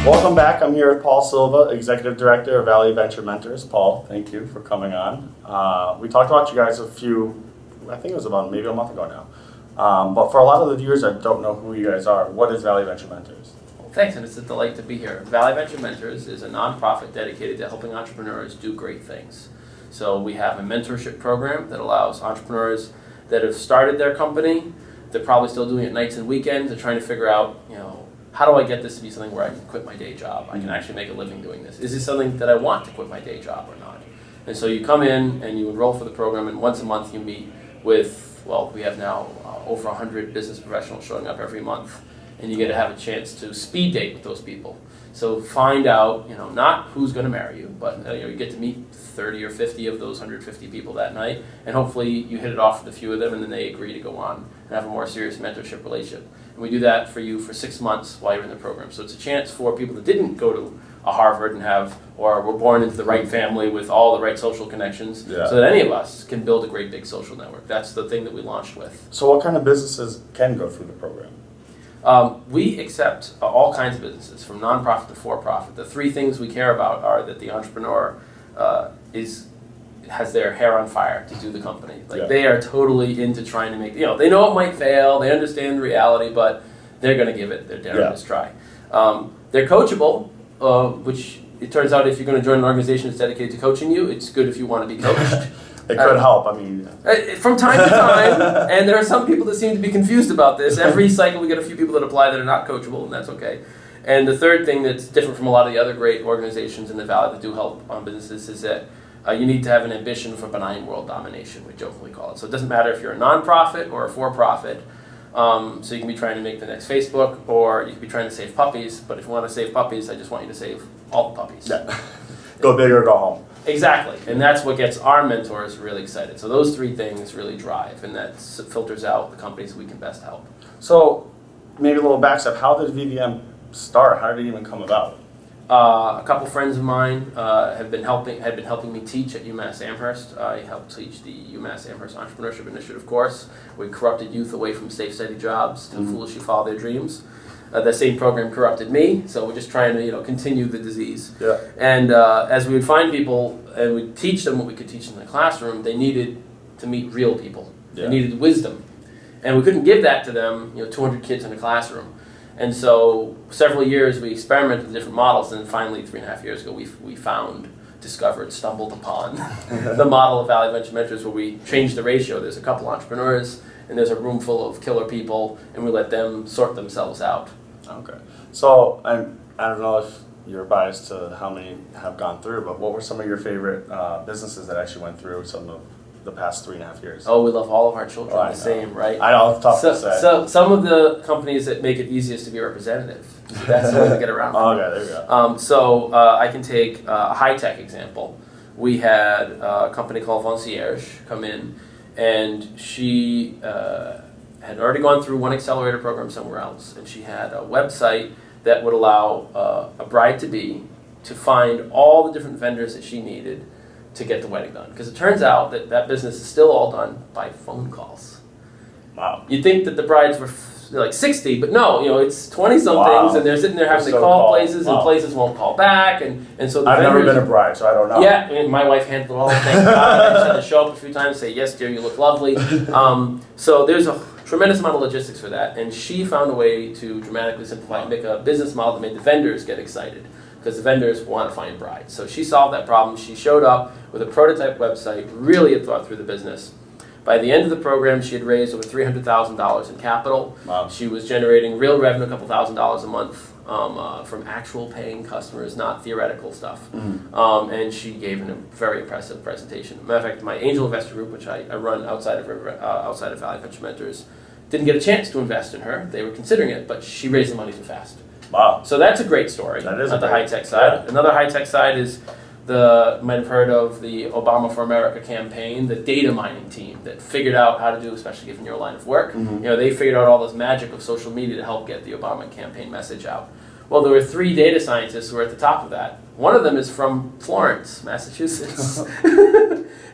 Welcome back. I'm here with Paul Silva, Executive Director of Valley Venture Mentors. Paul, thank you for coming on. We talked about you guys I think it was about maybe a month ago now. But for a lot of the viewers that don't know who you guys are, what is Valley Venture Mentors? Well, thanks, and it's a delight to be here. Valley Venture Mentors is a nonprofit dedicated to helping entrepreneurs do great things. So we have a mentorship program that allows entrepreneurs that have started their company, they're probably still doing it nights and weekends, and trying to figure out, how do I get this to be something where I can quit my day job? I can actually make a living doing this. Is this something that I want to quit my day job or not? And so you come in and you enroll for the program, and once a month you meet with, we have now over 100 business professionals showing up every month, and you get to have a chance to speed date with those people. So find out, not who's going to marry you, but you get to meet 30 or 50 of those 150 people that night, and hopefully you hit it off with a few of them, and then they agree to go on and have a more serious mentorship relationship. And we do that for you for 6 months while you're in the program. So it's a chance for people that didn't go to a Harvard and or were born into the right family with all the right social connections, so that any of us can build a great big social network. That's the thing that we launched with. So what kind of businesses can go through the program? We accept all kinds of businesses, from nonprofit to for-profit. The three things we care about are that the entrepreneur has their hair on fire to do the company. They are totally into trying to make, they know it might fail, they understand reality, but they're going to give it their damnedest try. They're coachable, which it turns out if you're going to join an organization that's dedicated to coaching you, it's good if you want to be coached. It could help, from time to time, and there are some people that seem to be confused about this. Every cycle we get a few people that apply that are not coachable, and that's okay. And the third thing that's different from a lot of the other great organizations in the Valley that do help on businesses is that you need to have an ambition for benign world domination, we jokingly call it. So it doesn't matter if you're a nonprofit or a for-profit. So you can be trying to make the next Facebook, or you can be trying to save puppies. But if you want to save puppies, I just want you to save all the puppies. Yeah. Go big or go home. Exactly, and that's what gets our mentors really excited. So those three things really drive, and that filters out the companies we can best help. So maybe a little backstep. How did VVM start? How did it even come about? A couple friends of mine had been helping me teach at UMass Amherst. I helped teach the UMass Amherst Entrepreneurship Initiative course. We corrupted youth away from safe, steady jobs to foolishly follow their dreams. The same program corrupted me, so we're just trying to continue the disease. Yeah. And as we would find people and we'd teach them what we could teach in the classroom, they needed to meet real people. Yeah. They needed wisdom, and we couldn't give that to them. 200 kids in a classroom. And so several years we experimented with different models, and finally 3.5 years ago we stumbled upon the model of Valley Venture Mentors, where we changed the ratio. There's a couple entrepreneurs and there's a room full of killer people, and we let them sort themselves out. Okay. So I don't know if you're biased to how many have gone through, but what were some of your favorite businesses that actually went through some of the past 3.5 years? Oh, we love all of our children the same, right? I know, it's tough to say. So some of the companies that make it easiest to be representative, that's the way to get around it. Okay, there you go. So I can take a high-tech example. We had a company called Concierge come in, and she had already gone through one accelerator program somewhere else, and she had a website that would allow a bride-to-be to find all the different vendors that she needed to get the wedding done. Because it turns out that business is still all done by phone calls. Wow. You'd think that the brides were like 60, but no, it's 20-somethings, and they're sitting there having to call places, and places won't call back, and so the I've never been a bride, so I don't know. Yeah, and my wife handled it all, thank God. I just had to show up a few times and say, yes, dear, you look lovely. So there's a tremendous amount of logistics for that, and she found a way to dramatically simplify and make a business model that made the vendors get excited, because the vendors want to find brides. So she solved that problem. She showed up with a prototype website, really had thought through the business. By the end of the program, she had raised over $300,000 in capital. Wow. She was generating real revenue, a couple $1,000s a month from actual paying customers, not theoretical stuff. And she gave a very impressive presentation. Matter of fact, my angel investor group, which I run outside of Valley Venture Mentors, didn't get a chance to invest in her. They were considering it, but she raised the money too fast. Wow. So that's a great story. That is on the high-tech side. Yeah. Another high-tech side is you might have heard of the Obama for America campaign, the data mining team that figured out how to do, especially given your line of work. They figured out all this magic of social media to help get the Obama campaign message out. Well, there were 3 data scientists who were at the top of that. One of them is from Florence, Massachusetts.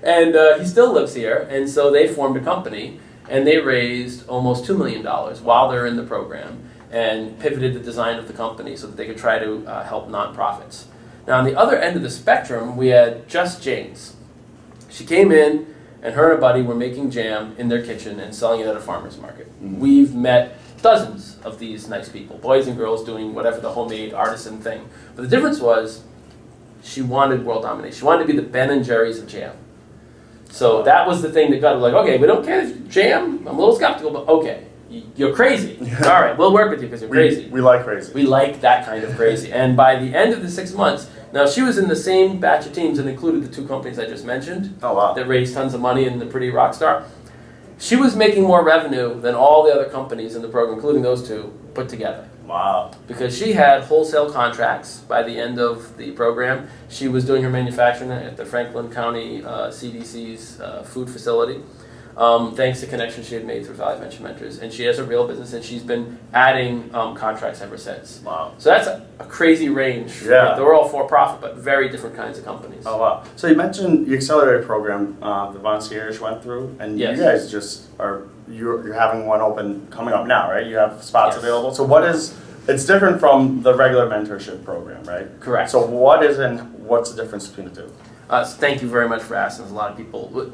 And he still lives here, and so they formed a company, and they raised almost $2 million while they're in the program. and pivoted the design of the company so that they could try to help nonprofits. Now, on the other end of the spectrum, we had Just Jane's. She came in, and her and a buddy were making jam in their kitchen and selling it at a farmer's market. Mm-hmm. We've met dozens of these nice people, boys and girls doing whatever the homemade artisan thing. But the difference was, she wanted world domination. She wanted to be the Ben and Jerry's of jam. So that was the thing that got her like, okay, we don't care if jam. I'm a little skeptical, but okay. You're crazy. All right, we'll work with you because you're crazy. We like crazy. We like that kind of crazy. And by the end of the 6 months, now she was in the same batch of teams that included the two companies I just mentioned. Oh, wow. That raised tons of money and the pretty rock star. She was making more revenue than all the other companies in the program, including those two, put together. Wow. Because she had wholesale contracts by the end of the program. She was doing her manufacturing at the Franklin County CDC's food facility. Thanks to connections she had made through Valley Venture Mentors. And she has a real business, and she's been adding contracts ever since. Wow. So that's a crazy range. Yeah. Right? They're all for-profit, but very different kinds of companies. Oh, wow. So you mentioned the accelerator program the Concierge went through, and Yes. you guys just are, you're having one open coming up now, right? You have spots Yes. available. So it's different from the regular mentorship program, right? Correct. So what's the difference between the two? Thank you very much for asking. There's a lot of people,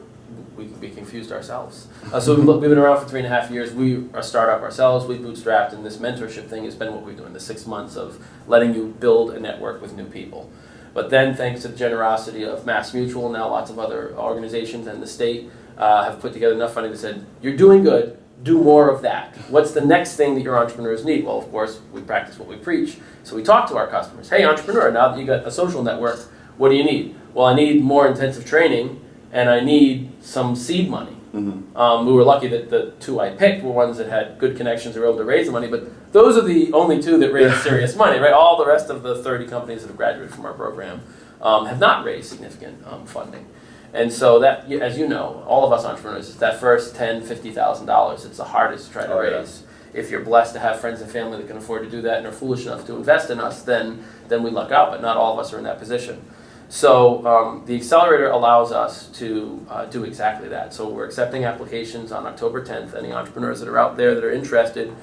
we can be confused ourselves. So we've been around for 3.5 years. We are a startup ourselves. We bootstrapped, and this mentorship thing has been what we're doing, the 6 months of letting you build a network with new people. But then, thanks to the generosity of Mass Mutual, now lots of other organizations and the state have put together enough funding that said, you're doing good, do more of that. What's the next thing that your entrepreneurs need? Well, of course, we practice what we preach. So we talk to our customers. Hey, entrepreneur, now that you got a social network, what do you need? Well, I need more intensive training, and I need some seed money. Mm-hmm. We were lucky that the two I picked were ones that had good connections and were able to raise the money, but those are the only two that raised serious money, right? All the rest of the 30 companies that have graduated from our program have not raised significant funding. And so that, as you know, all of us entrepreneurs, that first $10,000, $50,000, it's the hardest to try to raise. Yeah. If you're blessed to have friends and family that can afford to do that and are foolish enough to invest in us, then we luck out, but not all of us are in that position. So the accelerator allows us to do exactly that. So we're accepting applications on October 10th. Any entrepreneurs that are out there that are interested,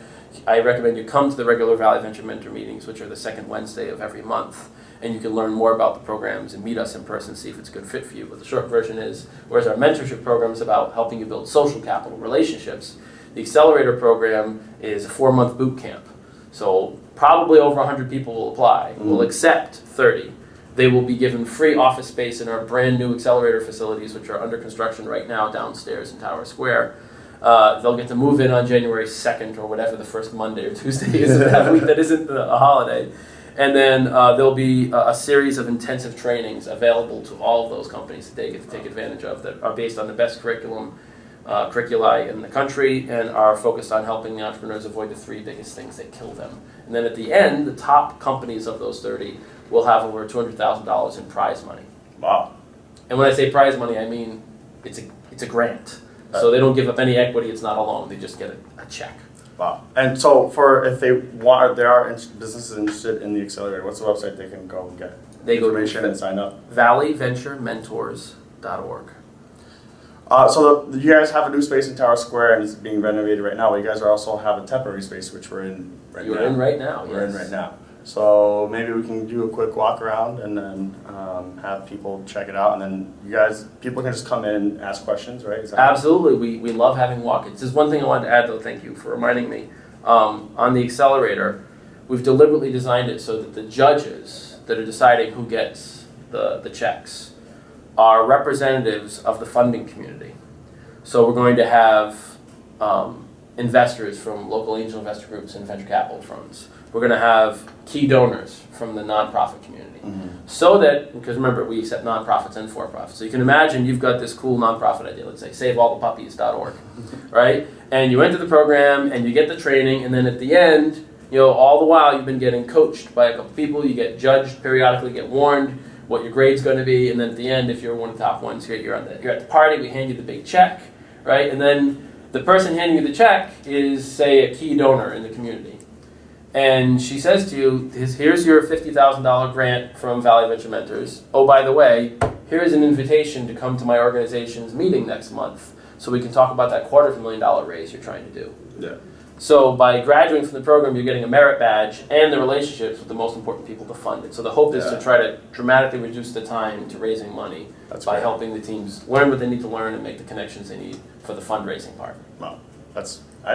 I recommend you come to the regular Valley Venture Mentor meetings, which are the second Wednesday of every month. And you can learn more about the programs and meet us in person, see if it's a good fit for you. But the short version is, whereas our mentorship program is about helping you build social capital, relationships, the accelerator program is a 4-month boot camp. So probably over 100 people will apply. Mm-hmm. We'll accept 30. They will be given free office space in our brand new accelerator facilities, which are under construction right now downstairs in Tower Square. They'll get to move in on January 2nd or whatever the first Monday or Tuesday is of that week that isn't a holiday. And then there'll be a series of intensive trainings available to all of those companies that they get to take advantage of that are based on the best curriculi in the country and are focused on helping the entrepreneurs avoid the 3 biggest things that kill them. And then at the end, the top companies of those 30 will have over $200,000 in prize money. Wow. And when I say prize money, I mean it's a grant. So they don't give up any equity, it's not a loan, they just get a check. Wow. And so if there are businesses interested in the accelerator, what's the website they can go and get information and sign up? valleyventurementors.org. So you guys have a new space in Tower Square and it's being renovated right now. But you guys also have a temporary space, which we're in right now. You're in right now, We're in right now. So maybe we can do a quick walk around and then have people check it out. And then people can just come in and ask questions, right? Absolutely. We love having walk-ins. There's one thing I wanted to add, though. Thank you for reminding me. On the accelerator, we've deliberately designed it so that the judges that are deciding who gets the checks are representatives of the funding community. So we're going to have investors from local angel investor groups and venture capital firms. We're going to have key donors from the nonprofit community. Mm-hmm. So that, because remember, we accept nonprofits and for-profits. So you can imagine you've got this cool nonprofit idea, let's say saveallthepuppies.org, right? And you enter the program and you get the training, and then at the end, all the while you've been getting coached by a couple people, you get judged periodically, get warned what your grade's going to be, and then at the end, if you're one of the top ones, you're at the party, we hand you the big check, right? And then the person handing you the check is, say, a key donor in the community. And she says to you, here's your $50,000 grant from Valley Venture Mentors. Oh, by the way, here's an invitation to come to my organization's meeting next month so we can talk about that $250,000 raise you're trying to do. Yeah. So by graduating from the program, you're getting a merit badge and the relationships with the most important people to fund it. So the hope is to try to dramatically reduce the time to raising money by helping the teams learn what they need to learn and make the connections they need for the fundraising part. Wow, I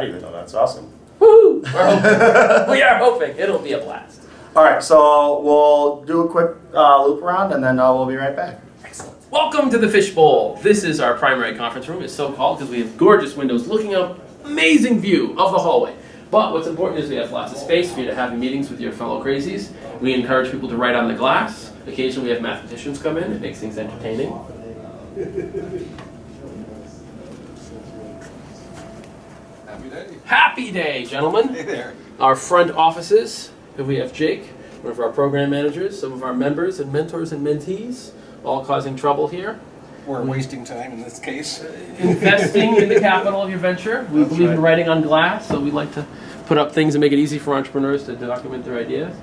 didn't even know that's awesome. Woo! We're hoping. We are hoping. It'll be a blast. All right, so we'll do a quick loop around and then we'll be right back. Excellent. Welcome to the Fishbowl. This is our primary conference room. It's so called because we have gorgeous windows looking out, amazing view of the hallway. But what's important is we have lots of space for you to have meetings with your fellow crazies. We encourage people to write on the glass. Occasionally we have mathematicians come in. It makes things entertaining. Happy day. Happy day, gentlemen. Hey there. Our front offices, we have Jake, one of our program managers, some of our members and mentors and mentees, all causing trouble here. We're wasting time in this case. Investing in the capital of your venture. We believe in writing on glass, so we like to put up things and make it easy for entrepreneurs to document their ideas.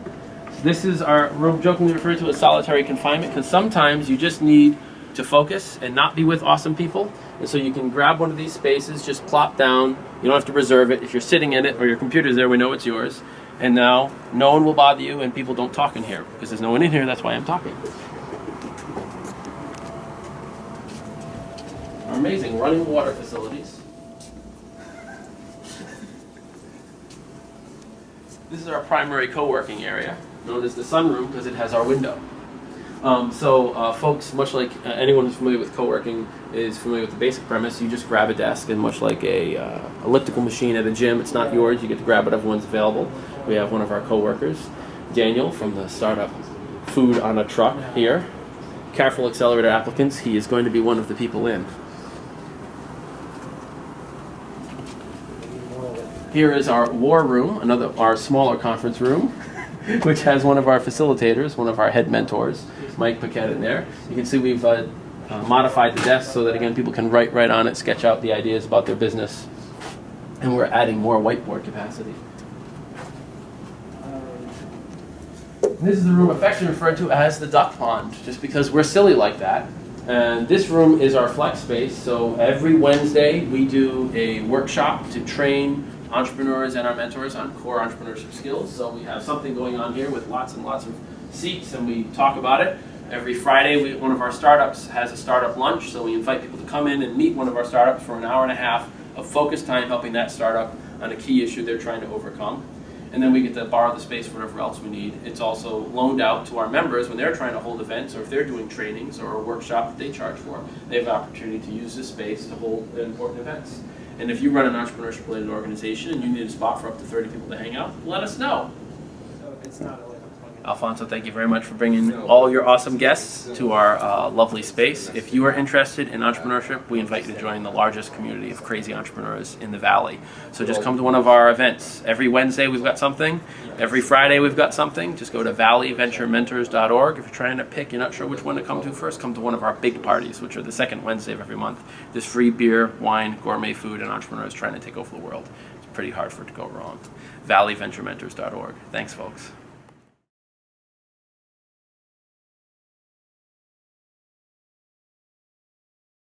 So this is our room jokingly referred to as solitary confinement, because sometimes you just need to focus and not be with awesome people. And so you can grab one of these spaces, just plop down. You don't have to reserve it. If you're sitting in it or your computer's there, we know it's yours. And now no one will bother you, and people don't talk in here because there's no one in here. That's why I'm talking. Our amazing running water facilities. This is our primary co-working area, known as the sunroom because it has our window. Folks, much like anyone who's familiar with co-working is familiar with the basic premise. You just grab a desk, and much like a elliptical machine at a gym, it's not yours. You get to grab whatever one's available. We have one of our co-workers, Daniel, from the startup Food on a Truck here. Careful accelerator applicants, he is going to be one of the people in. Here is our war room, our smaller conference room, which has one of our facilitators, one of our head mentors, Mike Paquette, in there. You can see we've modified the desk so that, again, people can write right on it, sketch out the ideas about their business, and we're adding more whiteboard capacity. This is the room affectionately referred to as the duck pond, just because we're silly like that. And this room is our flex space, so every Wednesday we do a workshop to train entrepreneurs and our mentors on core entrepreneurship skills. So we have something going on here with lots and lots of seats, and we talk about it. Every Friday, one of our startups has a startup lunch, so we invite people to come in and meet one of our startups for an hour and a half of focused time helping that startup on a key issue they're trying to overcome. And then we get to borrow the space for whatever else we need. It's also loaned out to our members when they're trying to hold events, or if they're doing trainings or a workshop that they charge for. They have the opportunity to use this space to hold important events. And if you run an entrepreneurship-related organization and you need a spot for up to 30 people to hang out, let us know. So it's not a Alfonso, thank you very much for bringing all your awesome guests to our lovely space. If you are interested in entrepreneurship, we invite you to join the largest community of crazy entrepreneurs in the Valley. So just come to one of our events. Every Wednesday we've got something. Every Friday we've got something. Just go to valleyventurementors.org. If you're trying to pick, you're not sure which one to come to first, come to one of our big parties, which are the second Wednesday of every month. There's free beer, wine, gourmet food, and entrepreneurs trying to take over the world. It's pretty hard for it to go wrong. valleyventurementors.org. Thanks, folks.